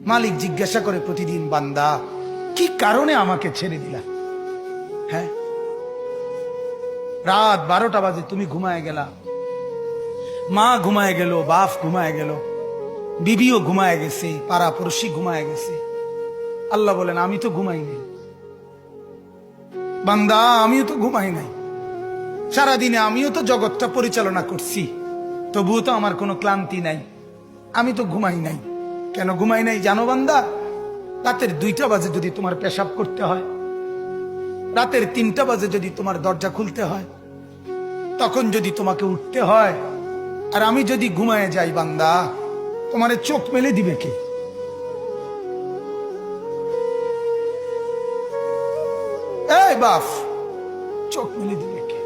মালিক জিজ্ঞাসা করে প্রতিদিন, বান্দা কি কারণে আমাকে ছেড়ে দিলা? হ্যাঁ, রাত 12টা বাজে তুমি ঘুমায় গেলা, মা ঘুমায় গেল, বাপ ঘুমায় গেল, বিবিও ঘুমায় গেছে, পাড়া পড়শি ঘুমায় গেছে। আল্লাহ বলেন, আমি তো ঘুমাই নাই বান্দা, আমিও তো ঘুমাই নাই। সারাদিনে আমিও তো জগৎটা পরিচালনা করছি, তবুও তো আমার কোনো ক্লান্তি নাই, আমি তো ঘুমাই নাই। কেন ঘুমাই নাই জানো বান্দা? রাতের 2টা বাজে যদি তোমার পেশাব করতে হয়, রাতের 3টা বাজে যদি তোমার দরজা খুলতে হয়, তখন যদি তোমাকে উঠতে হয়, আর আমি যদি ঘুমায় যাই বান্দা, তোমারে চোখ মেলে দিবে কে? এই বাপ, চোখ মেলে দিবে কে?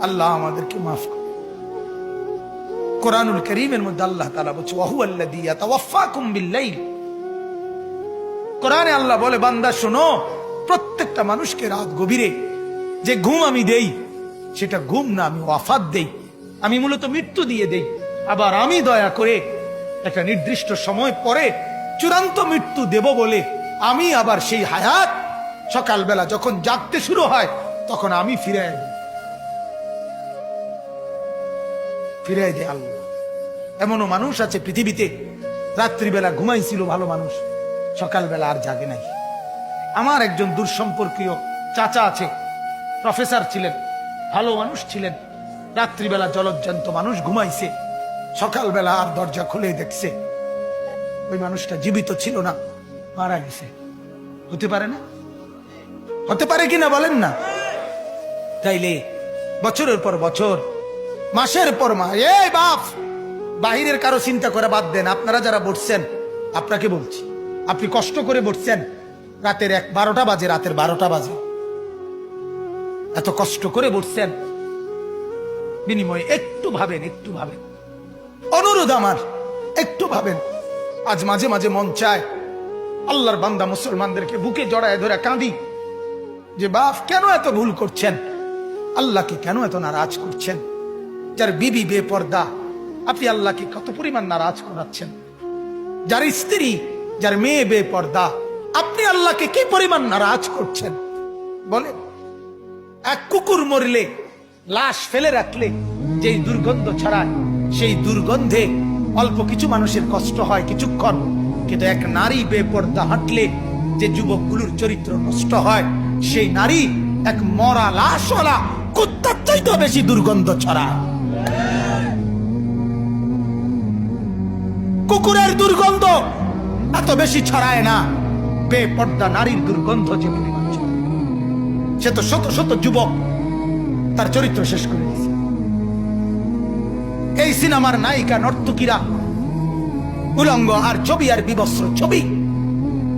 আল্লাহ আমাদেরকে মাফ করে। কোরআনুল কারীমের মধ্যে আল্লাহ তাআলা বলছে, ওয়া হুয়াল্লাযী ইয়াতাওয়াফফাকুম বিল-লাইল। কোরআনে আল্লাহ বলে, বান্দা শোনো, প্রত্যেকটা মানুষকে রাত গভীরে যে ঘুম আমি দেই, সেটা ঘুম না, আমি ওয়াফাত দেই, আমি মূলত মৃত্যু দিয়ে দেই। আবার আমি দয়া করে একটা নির্দিষ্ট সময় পরে চূড়ান্ত মৃত্যু দেব বলে আমি আবার সেই হায়াত সকালবেলা যখন জাগতে শুরু হয়, তখন আমি ফিরাই দেয় আল্লাহ। এমনও মানুষ আছে পৃথিবীতে, রাত্রিবেলা ঘুমাইছিল ভালো মানুষ, সকালবেলা আর জাগে নাই। আমার একজন দূরসম্পর্কীয় চাচা আছে, প্রফেসর ছিলেন, ভালো মানুষ ছিলেন। রাত্রিবেলা জলজ্জান্ত মানুষ ঘুমাইছে, সকালবেলা আর দরজা খুলে দেখছে ওই মানুষটা জীবিত ছিল না, মারা গেছে। হতে পারে না? হতে পারে কিনা বলেন না? তাইলে বছরের পর বছর, মাসের পর মাস, এই বাপ, বাহিরের কারো চিন্তা করে বাদ দেন। আপনারা যারা বসছেন, আপনাকে বলছি, আপনি কষ্ট করে বসছেন, রাতের 12টা বাজে, রাতের 12টা বাজে, এত কষ্ট করে বসছেন, বিনিময়ে একটু ভাবেন, একটু ভাবেন, অনুরোধ আমার, একটু ভাবেন। আজ মাঝে মাঝে মন চায় আল্লাহর বান্দা মুসলমানদেরকে বুকে জড়ায় ধরে কাঁদি যে, বাপ কেন এত ভুল করছেন? আল্লাহকে কেন এত নারাজ করছেন? যার বিবি বেপর্দা, আপনি আল্লাহকে কত পরিমাণ নারাজ করাচ্ছেন। যার স্ত্রী, যার মেয়ে বেপর্দা, আপনি আল্লাহকে কি পরিমাণ নারাজ করছেন বলেন? এক কুকুর মরলে, লাশ ফেলে রাখলে যেই দুর্গন্ধ ছড়ায়, সেই দুর্গন্ধে অল্প কিছু মানুষের কষ্ট হয় কিছুক্ষণ, কিন্তু এক নারী বেপর্দা হাঁটলে যে যুবকগুলোর চরিত্র নষ্ট হয়, সেই নারী এক মরা লাশওয়ালা কুত্তার চাইতে বেশি দুর্গন্ধ ছড়ায়। কুকুরের দুর্গন্ধ এত বেশি ছড়ায় না, বেপর্দা নারীর দুর্গন্ধ যে পরিমাণ ছড়ায়। সে তো শত শত যুবক তার চরিত্র শেষ করে দিয়েছে। এই সিনেমার নায়িকা নর্তকীরা উলঙ্গ আর ছবি আর বিবস্ত্র ছবি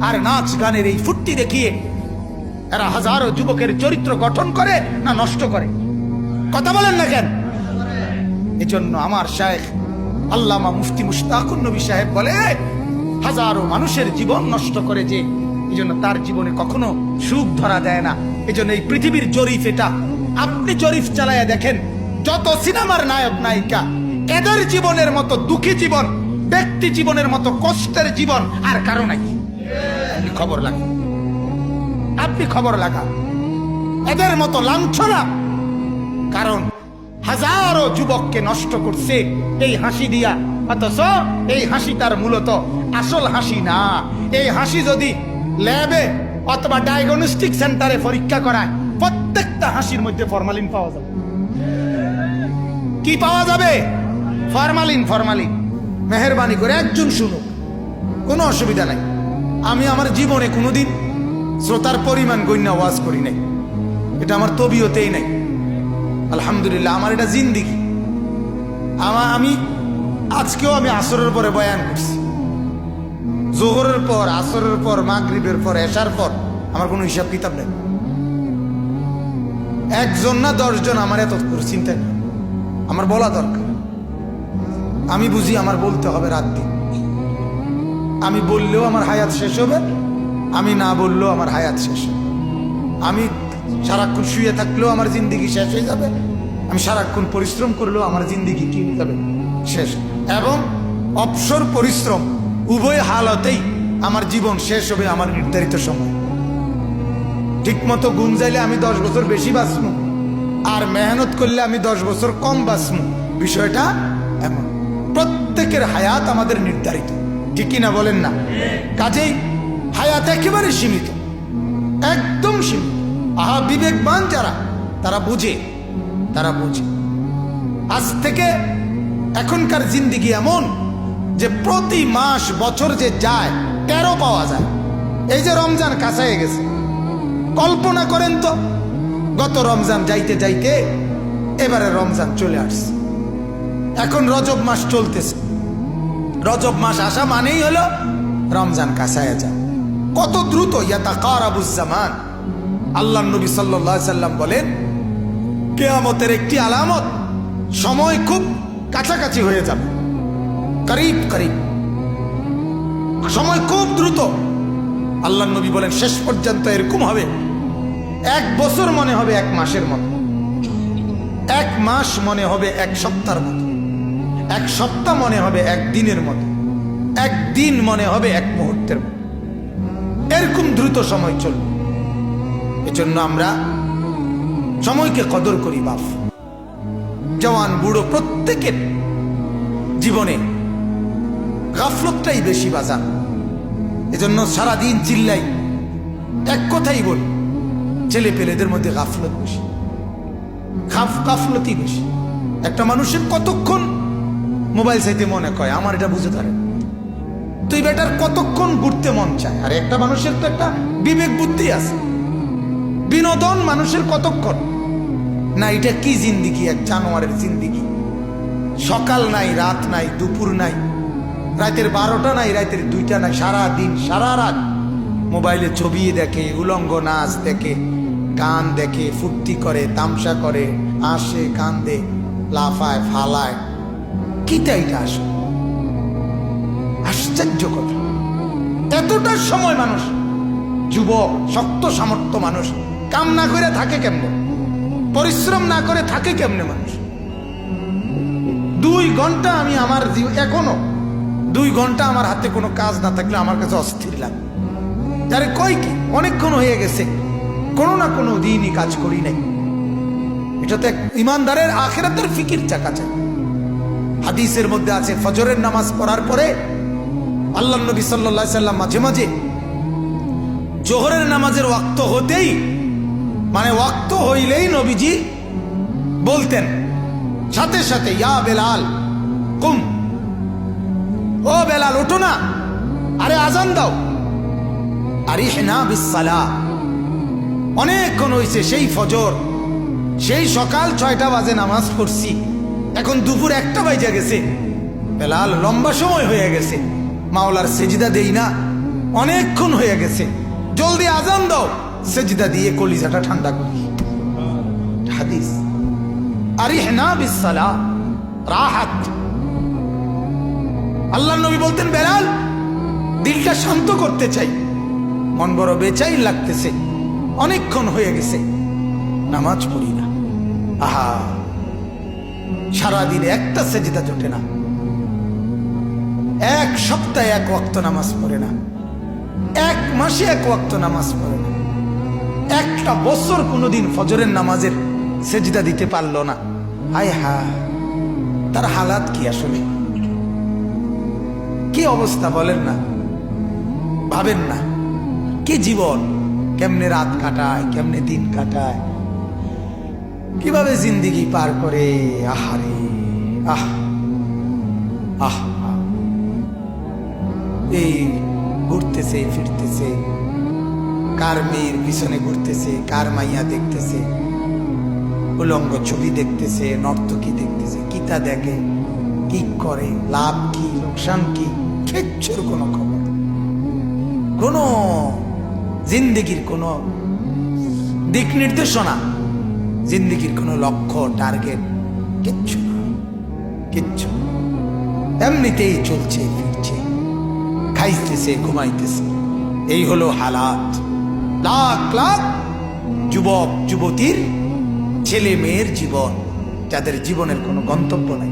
আর নাচ গানের এই ফুর্তি দেখিয়ে এরা হাজারো যুবকের চরিত্র গঠন করে না নষ্ট করে? কথা বলেন না কেন? এজন্য আমার শায়েখ আল্লামা মুফতি মুশতাকুন নবী সাহেব বলে, হাজারো মানুষের জীবন নষ্ট করে যে, এজন্য তার জীবনে কখনো সুখ ধরা দেয় না। এজন্য এই পৃথিবীর জরিফ এটা, আপনি জরিফ চালায়া দেখেন, যত সিনেমার নায়ক নায়িকা, এদের জীবনের মতো দুঃখী জীবন, ব্যক্তি জীবনের মতো কষ্টের জীবন আর কারো নাই। আপনি খবর লাগান, আপনি খবর লাগান, এদের মতো লাঞ্ছনা। কারণ হাজারো যুবককে নষ্ট করছে এই হাসি দিয়া, অথচ এই হাসি তার মূলত আসল হাসি না। এই হাসি যদি ল্যাবে অথবা ডায়াগনস্টিক সেন্টারে পরীক্ষা করায়, প্রত্যেকটা হাসির মধ্যে ফরমালিন পাওয়া যাবে। কি পাওয়া যাবে? ফরমালিন। ফরমালিন। মেহেরবানি করে একজন শুনুক, কোনো অসুবিধা নাই। আমি আমার জীবনে কোনোদিন শ্রোতার পরিমাণ গণ্য ওয়াজ করি নাই, এটা আমার তবিয়তেই নাই। আলহামদুলিল্লাহ, আমার এটা জিন্দিগি। আমি আজকেও আমি আসরের পরে বয়ান করছি, জোহরের পর, আসরের পর, মাগরিবের পর, এশার পর, আমার কোনো হিসাব কিতাব নেই। একজন না 10 জন আমার এত চিন্তা নেই, আমার বলা দরকার। আমি বুঝি আমার বলতে হবে রাত দিন। আমি বললেও আমার হায়াত শেষ হবে, আমি না বললেও আমার হায়াত শেষ হবে। আমি সারাক্ষণ শুয়ে থাকলেও আমার জিন্দিগি শেষ হয়ে যাবে, আমি সারাক্ষণ পরিশ্রম করলেও আমার জিন্দিগি কি হয়ে যাবে, শেষ। এবং অবসর পরিশ্রম উভয় হালতেই আমার জীবন শেষ হবে আমার নির্ধারিত সময়। ঠিক মতো গুণ যাইলে আমি 10 বছর বেশি বাঁচবো, আর মেহনত করলে আমি 10 বছর কম বাঁচবো। বিষয়টা এমন, প্রত্যেকের হায়াত আমাদের নির্ধারিত, ঠিক কিনা বলেন না? কাজেই হায়াত একেবারে সীমিত, একদম সীমিত। আহা, বিবেকবান যারা তারা বুঝে, তারা বুঝে। আজ থেকে এখনকার জিন্দিগি এমন যে প্রতি মাস বছর যে যায় 13 পাওয়া যায়। এই যে রমজান কাছায় গেছে, কল্পনা করেন তো, গত রমজান যাইতে যাইতে এবারে রমজান চলে আসছে। এখন রজব মাস চলতেছে, রজব মাস আসা মানেই হলো রমজান কাছায় যায়। কত দ্রুত ইয়াতাকারাবুজ জামান। আল্লাহ নবী সাল্লাল্লাহু আলাইহি সাল্লাম বলেন, কিয়ামতের একটি আলামত, সময় খুব কাছাকাছি হয়ে যাবে, করিব করিব, সময় খুব দ্রুত। আল্লাহ নবী বলেন শেষ পর্যন্ত এরকম হবে, 1 বছর মনে হবে 1 মাসের মতো, 1 মাস মনে হবে 1 সপ্তাহের মতো, 1 সপ্তাহ মনে হবে 1 দিনের মতো, 1 দিন মনে হবে 1 মুহূর্তের মতো। এরকম দ্রুত সময় চলবে। এজন্য আমরা সময়কে কদর করি। বাপ, জওয়ান, বুড়ো, প্রত্যেকের জীবনে গাফলতটাই বেশি বাজার। এজন্য সারাদিন চিল্লাই, এক কথাই বলি, ছেলে পেলেদের মধ্যে গাফলত বেশি, গাফলতই বেশি। একটা মানুষের কতক্ষণ মোবাইল চাইতে মনে কয়, আমার এটা বুঝে ধরে, তুই বেটার কতক্ষণ ঘুরতে মন চায়। আর একটা মানুষের তো একটা বিবেক বুদ্ধি আছে, বিনোদন মানুষের কতক্ষণ না। এটা কি জিন্দিগি, এক জানোয়ারের জিন্দিগি। সকাল নাই, রাত নাই, দুপুর নাই, রাতের 12টা নাই, রাতের 2টা নাই, সারা দিন সারা রাত মোবাইলে ছবি দেখে, উলঙ্গ নাচ দেখে, গান দেখে, ফুর্তি করে, তামসা করে, আসে, কান্দে, লাফায়, ফালায়। কিটা এটা আসে? আশ্চর্য কথা। এতটা সময় মানুষ, যুবক, শক্ত সামর্থ্য মানুষ কাম না করে থাকে কেমনে, পরিশ্রম না করে থাকে কেমনে মানুষ? 2 ঘন্টা আমি আমার এখনো 2 ঘন্টা আমার হাতে কোনো কাজ না থাকলে আমার কাছে অস্থির লাগে। যারে কই কি অনেকক্ষণ হয়ে গেছে, কোনো না কোনো দিনই কাজ করি নাই। এটা তো এক ইমানদারের আখিরাতের ফিকির চাকা চাই। হাদিসের মধ্যে আছে, ফজরের নামাজ পড়ার পরে আল্লাহ নবী সাল্লাল্লাহু আলাইহি সাল্লাম মাঝে মাঝে জোহরের নামাজের ওয়াক্ত হতেই, মানে ওয়াক্ত হইলেই নবীজি বলতেন সাথে সাথে, ইয়া বেলাল কুম, ও বেলাল ওঠো না, আরে আজান দাও, আরিহনা বিসসালাহ। অনেকক্ষণ হয়েছে, সেই ফজর, সেই সকাল 6টা বাজে নামাজ পড়ছি, এখন দুপুর 1টা বাজে গেছে, বেলাল লম্বা সময় হয়ে গেছে, মাওলার সেজদা দেই না, অনেকক্ষণ হয়ে গেছে, জলদি আজান দাও, সেজদা দিয়ে কলিজাটা ঠান্ডা করি। হাদিস, আরিহনা বিসসালাহ রাহাত। আল্লাহ নবী বলতেন, বেলাল দিলটা শান্ত করতে চাই, মন বড় বেচাই লাগতেছে, অনেকক্ষণ হয়ে গেছে, নামাজ পড়ি না। আহা, সারাদিনে একটা সেজদা জোটে না, 1 সপ্তাহে 1 ওয়াক্ত নামাজ পড়ে না, 1 মাসে 1 ওয়াক্ত নামাজ পড়ে না, 1টা বছর কোনোদিন ফজরের নামাজের সেজদা দিতে পারলো না। আয় হা, তার হালাত কি আসলে, কি অবস্থা বলেন না, ভাবেন না, কি জীবন, কেমনে রাত কাটায়, কেমনে দিন কাটায়, কিভাবে জিন্দিগি পার করে। আহারে, আহ আহ, এই ঘুরতেছে ফিরতেছে, কার মেয়ের পিছনে ঘুরতেছে, কার মাইয়া দেখতেছে, উলঙ্গ ছবি দেখতেছে, নর্তকী দেখতেছে, কিতা দেখে, কি করে, লাভ কি, লোকসান কি, কিচ্ছুর কোনো খবর, কোনো জিন্দিগির কোনো দিক নির্দেশনা, জিন্দিগির কোনো লক্ষ্য, টার্গেট কিচ্ছু না, কিচ্ছু। এমনিতেই চলছে ফিরছে, খাইতেছে, ঘুমাইতেছে, এই হলো হালাত। লাখ লাখ যুবক যুবতীর, ছেলে মেয়ের জীবন যাদের জীবনের কোনো গন্তব্য নাই।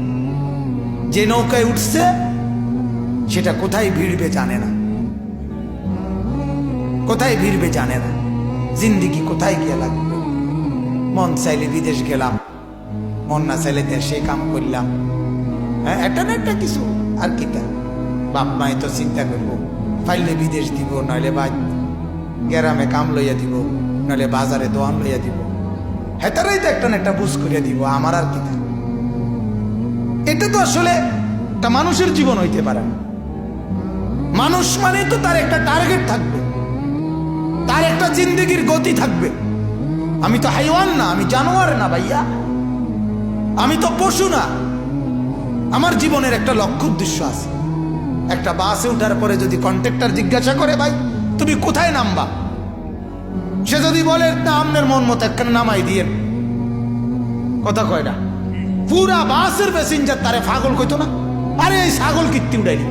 যে নৌকায় উঠছে সেটা কোথায় ভিড়বে জানে না, কোথায় ভিড়বে জানে না, জিন্দিগি কোথায় গিয়ে লাগবে। মন চাইলে বিদেশ গেলাম, মন না চাইলে দেশে কাম করলাম, হ্যাঁ একটা না একটা কিছু। আর কিটা বাপ মাই তো চিন্তা করবো, ফাইলে বিদেশ দিব, নইলে বা গ্রামে কাম লইয়া দিব, নইলে বাজারে দোয়ান লইয়া দিব, হেতারাই তো একটা না একটা বুঝ করিয়া দিব। আমার আর কিটা, এটা তো আসলে একটা মানুষের জীবন হইতে পারে না। মানুষ মানে তো তার একটা টার্গেট থাকবে, তার একটা জিন্দেগির গতি থাকবে। আমি তো হাইওয়ান না, আমি জানোয়ার না ভাইয়া, আমি তো পশু না। আমার জীবনের একটা লক্ষ্য উদ্দেশ্য আছে। একটা বাসে উঠার পরে যদি কন্ট্রাক্টর জিজ্ঞাসা করে, ভাই তুমি কোথায় নামবা, সে যদি বলে না আপনার মন মতো একখানে নামাই দিয়ে, কথা কয় না, পুরা বাসের প্যাসেঞ্জার তারে পাগল কইতো না, আরে এই ছাগল কীর্তি উঠাইলি,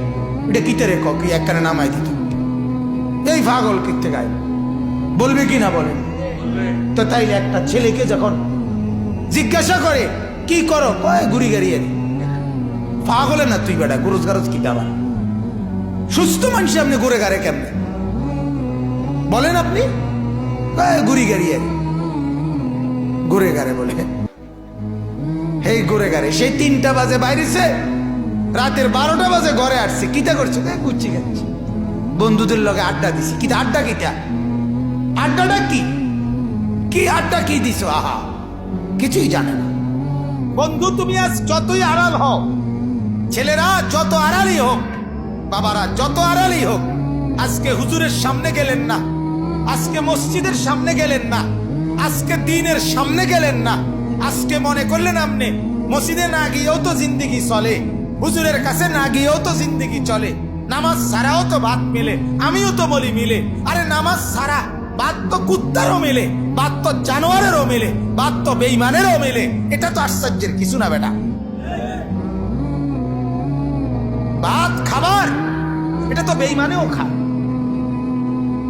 এটা কিতে রে কি একখানে নামাই দিত, এই পাগল কীর্তে গায়ে বলবে কি না বলেন? তো তাইলে একটা ছেলেকে যখন জিজ্ঞাসা করে কি করো, কয় ঘুরি গাড়িয়ে পাগলে না তুই বেটা, গরজ গারজ কি দাবা, সুস্থ মানুষ আপনি ঘুরে গাড়ে কেমনে বলেন আপনি? ঘুরি গাড়িয়ে ঘুরে গাড়ে বলে, এই ঘুরে গাড়ে সেই 3টা বাজে বাইরেছে, রাতের 12টা বাজে ঘরে আসছে, কিটা করছে, গুচ্ছি খাচ্ছি, বন্ধুদের লগে আড্ডা দিছি। কিটা আড্ডা, কিটা আড্ডাটা কি, কি আড্ডা কি দিছো, আহা কিছুই জানে না। বন্ধু তুমি আজ যতই আড়াল হও, ছেলেরা যত আড়ালই হোক, বাবারা যত আড়ালই হোক, আজকে হুজুরের সামনে গেলেন না, আজকে মসজিদের সামনে গেলেন না, আজকে দ্বীনের সামনে গেলেন না, আজকে মনে করলেন আপনি মসজিদে না গিয়েও তো জিন্দেগি চলে, হুজুরের কাছে না গিয়েও তো জিন্দেগি চলে, নামাজ ছাড়াও তো ভাত মিলে, আমিও তো বলি মিলে। আরে নামাজ ছাড়া ভাত তো কুত্তারও মেলে, ভাত তো জানোয়ারেরও মেলে, ভাত তো বেঈমানেরও মেলে। এটা তো আশ্চর্যের কিছু না বেটা, ভাত খাবার এটা তো বেঈমানেও খায়।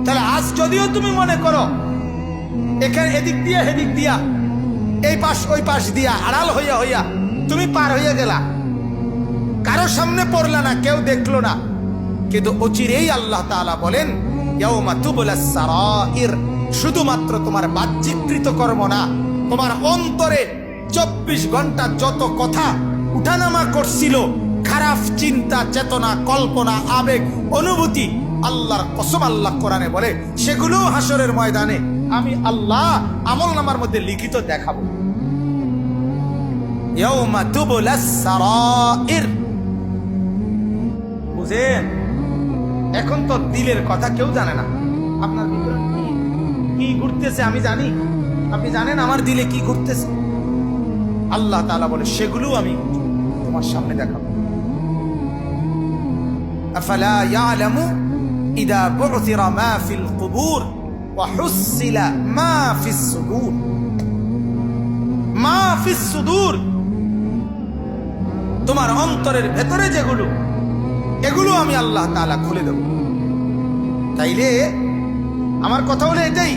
তাহলে আজ যদিও তুমি মনে করো এখানে এদিক দিয়া হেদিক দিয়া, এই পাশ ওই পাশ দিয়া আড়াল হইয়া হইয়া তুমি পার হইয়া গেলা, কারো সামনে পড়লা না, কেউ দেখলো না, কিন্তু অচিরেই আল্লাহ তাআলা বলেন ইয়াউমা তুবলাস সারাইর, শুধুমাত্র তোমার বাহ্যিক কৃতকর্ম না, তোমার অন্তরে 24 ঘন্টা যত কথা উঠানামা করছিল, খারাপ চিন্তা, চেতনা, কল্পনা, আবেগ, অনুভূতি, আল্লাহর কসম আল্লাহ কোরআনে বলে সেগুলো হাসরের ময়দানে আমি আল্লাহ আমলনামার মধ্যে লিখিত দেখাবো। ইয়াউমা তুবলাস সারাইর, বুঝেন? এখন তো দিলের কথা কেউ জানে না, আপনার ভিতরে কি ঘুরতেছে আমি জানি, আপনি জানেন আমার দিলে কি ঘুরতেছে। আল্লাহ তাআলা বলে সেগুলো আমি তোমার সামনে দেখাবো। আফালা ইয়ালামু ইদা বু'থিরা মা ফিল কুবুর ওয়া হুসিলা মা ফিস সুদূর, মা ফিস সুদূর, তোমার অন্তরের ভেতরে যেগুলো, এগুলো আমি আল্লাহ তাআলা খুলে দেব। তাইলে আমার কথা হলো এটাই,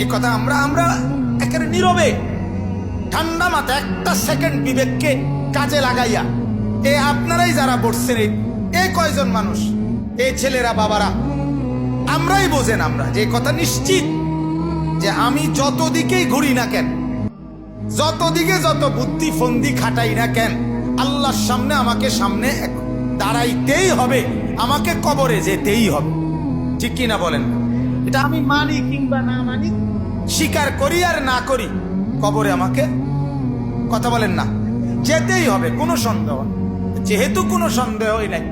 এই কথা আমরা একেবারে নীরবে ঠান্ডা মাথা একটা সেকেন্ড বিবেককে কাজে লাগাইয়া, এ আপনারাই যারা বসছেন, এই কয়জন মানুষ, এই ছেলেরা বাবারা, আমরাই বোঝেন, আমরা যে কথা নিশ্চিত যে আমি যত দিকেই ঘুরি না কেন, যত দিকে যত বুদ্ধি ফন্দি খাটাই না কেন, আল্লাহর সামনে আমাকে সামনে দাঁড়াইতেই হবে, আমাকে কবরে যেতেই হবে, ঠিক কিনা বলেন? এটা আমি মানি কিংবা না মানি, স্বীকার করি আর না করি, কবরে আমাকে, কথা বলেন না, যেতেই হবে, কোনো সন্দেহ। যেহেতু কোনো সন্দেহই নাই,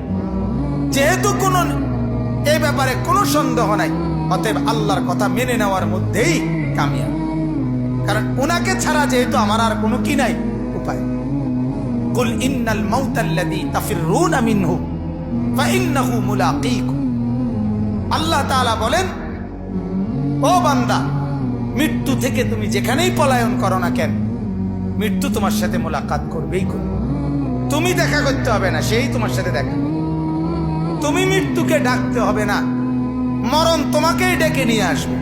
যেহেতু কোনো এই ব্যাপারে কোনো সন্দেহ নাই, অতএব আল্লাহর কথা মেনে নেওয়ার মধ্যেই কামিয়াব, কারণ ওনাকে ছাড়া যেহেতু আমার আর কোনো কি নাই উপায়। কুল ইন্নাল মাউতাল্লাযী তাফিররুনা মিনহু ফাইন্নাহু মুলাকীকুম, আল্লাহ তাআলা বলেন ও বান্দা, মৃত্যু থেকে তুমি যেখানেই পলায়ন করো না কেন, মৃত্যু তোমার সাথে মোলাকাত করবেই করবে। তুমি দেখা করতে হবে না, সেই তোমার সাথে দেখা, তুমি মৃত্যুকে ডাকতে হবে না, মরণ তোমাকেই ডেকে নিয়ে আসবে,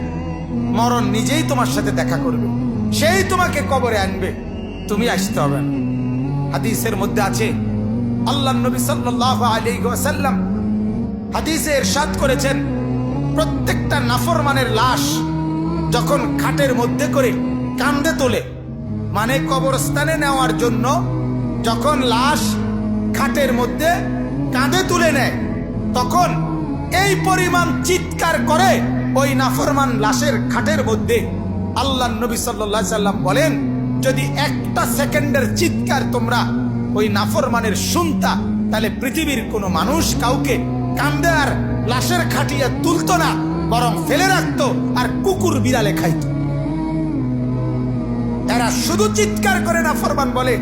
মরণ নিজেই তোমার সাথে দেখা করবে, সেই তোমাকে কবরে আনবে, তুমি আসতে হবে না। হাদিসের মধ্যে আছে আল্লাহর নবী সাল্লাল্লাহু আলাইহি ওয়াসাল্লাম হাদিসে ইরশাদ করেছেন, প্রত্যেকটা নাফরমানের লাশ যখন খাটের মধ্যে করে কাঁধে তোলে, মানে কবরস্থানে নেওয়ার জন্য যখন লাশ খাটের মধ্যে কাঁধে তুলে নেয়, তখন এই পরিমাণ চিৎকার করে ওই নাফরমান লাশের খাটের মধ্যে। আল্লাহর নবী সাল্লাল্লাহু আলাইহি সাল্লাম বলেন, যদি একটা সেকেন্ডের চিৎকার তোমরা ওই নাফরমানের শুনতা, তাহলে পৃথিবীর কোনো মানুষ কাউকে কাঁধে আর লাশের খাটিয়ে তুলতো না, বরং ফেলে রাখতো আর কুকুর বিড়ালে খাইত। এরা শুধু চিৎকার করে নাফরমান বলে,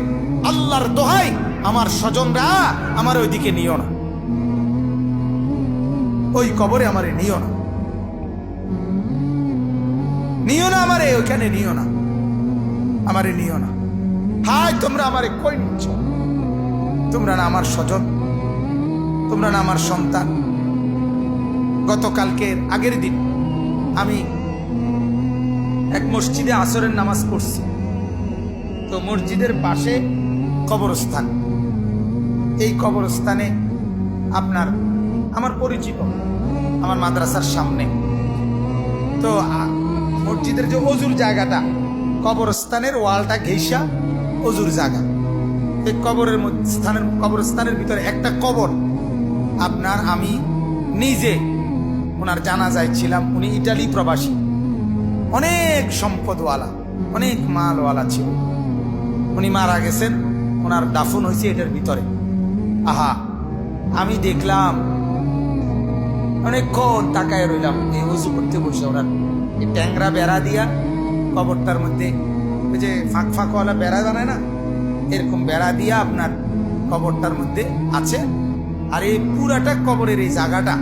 আল্লাহর দোহাই আমার স্বজনরা আমার ওইদিকে নিও না, ওই কবরে আমারে নিও না, নিও না আমারে, ওইখানে নিও না, আমারে নিও না। হায় তোমরা আমারে কই নিচ্ছ? তোমরা না আমার স্বজন, তোমরা না আমার সন্তান। গতকালকের আগের দিন আমি এক মসজিদে আসরের নামাজ পড়ছি। তো মসজিদের পাশে কবরস্থান। এই কবরস্থানে আপনার আমার পরিচিত, আমার মাদ্রাসার সামনে। তো মসজিদের যে অজুর জায়গাটা, কবরস্থানের ওয়ালটা ঘেঁষা অজুর জায়গা। এই কবরস্থানের ভিতরে একটা কবর আপনার, আমি নিজে ওনার জানাজায় ছিলাম। উনি ইটালি প্রবাসী, অনেক সম্পদওয়ালা, অনেক মালওয়ালা ছিল। উনি মারা গেছেন, ওনার দাফন হয়েছে এটার ভিতরে। আহা, আমি দেখলাম অনেকক্ষণ তাকায় রইলাম এই উজু করতে বসে। ওনার এই ট্যাংরা বেড়া দিয়া কবরটার মধ্যে, ওই যে ফাঁক ফাঁকওয়ালা বেড়া বানায় না, এরকম বেড়া দিয়া আপনার কবরটার মধ্যে আছে। আর এই পুরাটা কবরের এই জায়গাটা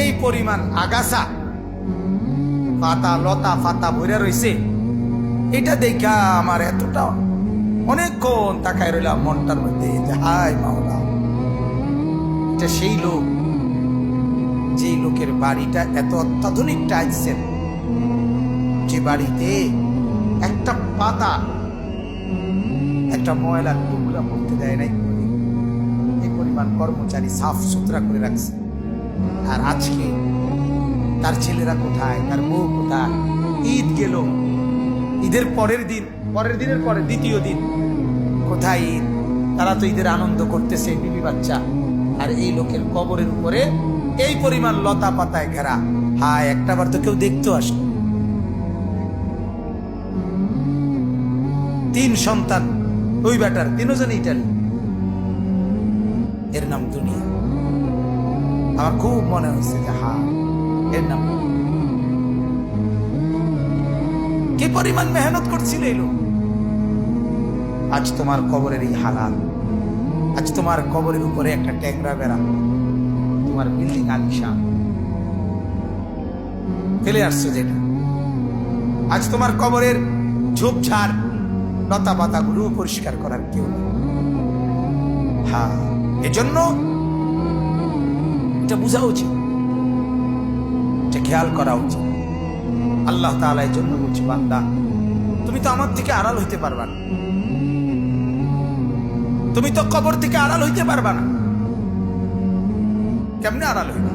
এই পরিমাণ আগাছা পাতা লতা পাতা ভরে রয়েছে। এটা দেখা আমার এতটা অনেকক্ষণ তাকায় রইলাম মনটার মধ্যে, হায় মাওলা, এটা সেই লোক, যেই লোকের বাড়িটা এত অত্যাধুনিক টাইলসের, যে বাড়িতে একটা পাতা, একটা ময়লার টুকরা পড়তে দেয় নাই, এই পরিমাণ কর্মচারী সাফ সুতরা করে রাখছে। আর আজকে তার ছেলেরা কোথায়, তার বউ কোথায়? ঈদ গেল, ঈদের পরের দিনের পরে দ্বিতীয় দিন, কোথায় ঈদ? তারা তো ঈদের আনন্দ করতেছে, বিবি বাচ্চা। আর এই লোকের কবরের উপরে এই পরিমাণ লতা পাতায় ঘেরা। হায়, একটাবার তো কেউ দেখতে আসে। 3 সন্তান ওই বেটার, 3 জন ইটালি। এর নাম দুনিয়া। আমার খুব মনে হয়েছে যে হ্যাঁ, এর নাম কি পরিমাণ মেহনত করছিল এই লোক। আজ তোমার কবরের এই হালাল, আজ তোমার কবরের উপরে একটা ট্যাংরা বেড়া, তোমার বিল্ডিং আলিশান ফেলে আসছো যেটা। আজ তোমার কবরের ঝোপঝাড় লতা পাতা গুলো পরিষ্কার করার কেউ নেই। হ্যাঁ, এজন্য এটা বোঝা উচিত, এটা খেয়াল করা উচিত। আল্লাহ তাআলা এর জন্য বলছি, বান্দা তুমি তো আমার থেকে আড়াল হইতে পারবা না, তুমি তো কবর থেকে আড়াল হইতে পারবা না। কেমনে আড়াল হইবে?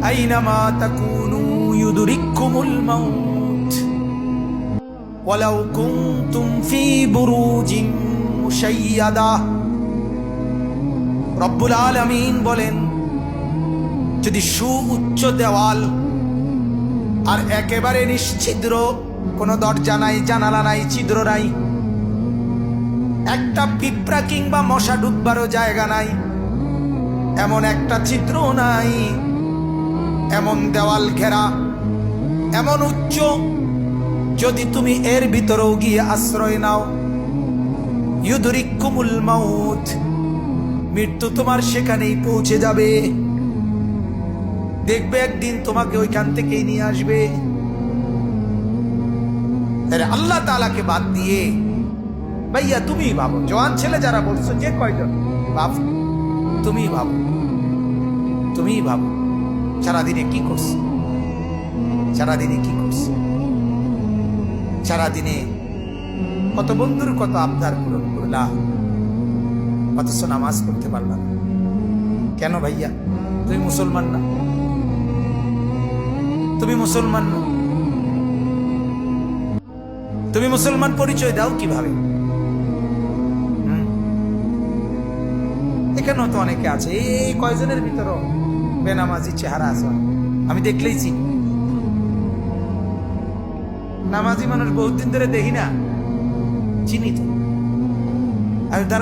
আইনামা তাকুনু ইউদরিকুমুল মাউত ওয়ালাউ কুনতুম ফি বুরুজিন মুশাইয়াদা। রব্বুল আলামিন বলেন, যদি সুউচ্চ দেওয়াল আর একেবারে নিশ্ছিদ্র, কোনো দরজা নাই, জানালা নাই, ছিদ্র নাই, একটা পিঁপড়া কিংবা মশা ঢুকবারও জায়গা নাই, এমন একটা ছিদ্র নাই, এমন দেওয়াল ঘেরা, এমন উচ্চ, যদি তুমি এর ভিতরেও গিয়ে আশ্রয় নাও, ইউদরিকুমুল মাউত, মৃত্যু তোমার সেখানেই পৌঁছে যাবে। দেখবে একদিন তোমাকে ওইখান থেকেই নিয়ে আসবে। আল্লাহ তাআলাকে বাদ দিয়ে ভাইয়া তুমি ভাবো, জওয়ান ছেলে যারা বলছো, যে কয়জন বাপ, তুমি ভাবো, তুমি ভাবো সারাদিনে কি করছো, সারাদিনে কি করছো, সারাদিনে কত বন্ধুর কত আবদার পূরণ করলাম, অথচ নামাজ পড়তে পারলাম না। কেন ভাইয়া? তুমি মুসলমান না? তুমি মুসলমান না? তুমি মুসলমান পরিচয় দাও কিভাবে? এখানেও তো অনেকে আছে, এই কয়জনের ভিতরও বেনামাজি চেহারা আছে, আমি দেখলেই চিনি। নামাজি মানুষ বহুত দিন ধরে দেখি না, চিনি তো আমি তার